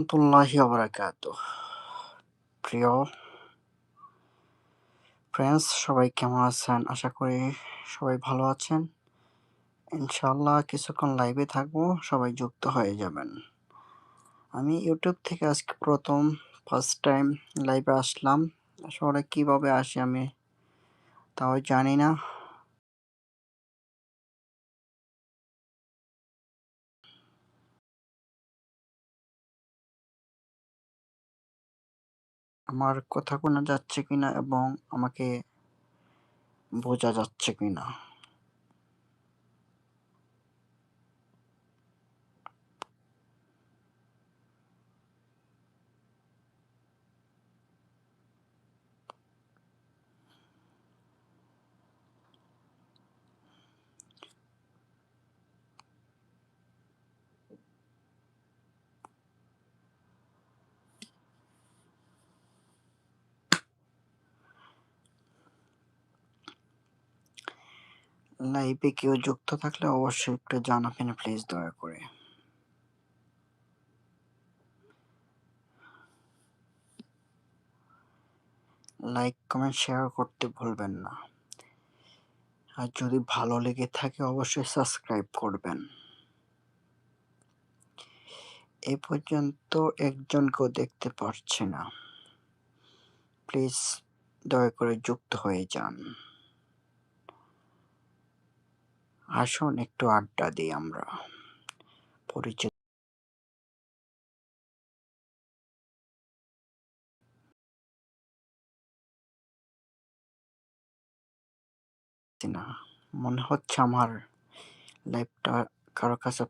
রহমতুল্লাহি ওয়া বারাকাতুহ। প্রিয় ফ্রেন্ডস, সবাই কেমন আছেন? আশা করি সবাই ভালো আছেন। ইনশাআল্লাহ কিছুক্ষণ লাইভে থাকবো, সবাই যুক্ত হয়ে যাবেন। আমি ইউটিউব থেকে আজকে ফার্স্ট টাইম লাইভে আসলাম। আসলে কিভাবে আসি আমি তাও জানি না। আমার কথা শোনা যাচ্ছে কিনা এবং আমাকে বোঝা যাচ্ছে কিনা। লাইভে কেউ যুক্ত থাকলে অবশ্যই একটু জানাবেন প্লিজ, দয়া করে। লাইক, কমেন্ট, শেয়ার করতে ভুলবেন না। আর যদি ভালো লেগে থাকে অবশ্যই সাবস্ক্রাইব করবেন। এ পর্যন্ত একজনকেও দেখতে পারছি না। প্লিজ দয়া করে যুক্ত হয়ে যান। আসুন একটু আড্ডা দিই আমরা। পরিচিত না, মনে হচ্ছে আমার লাইভটা কারো কাছে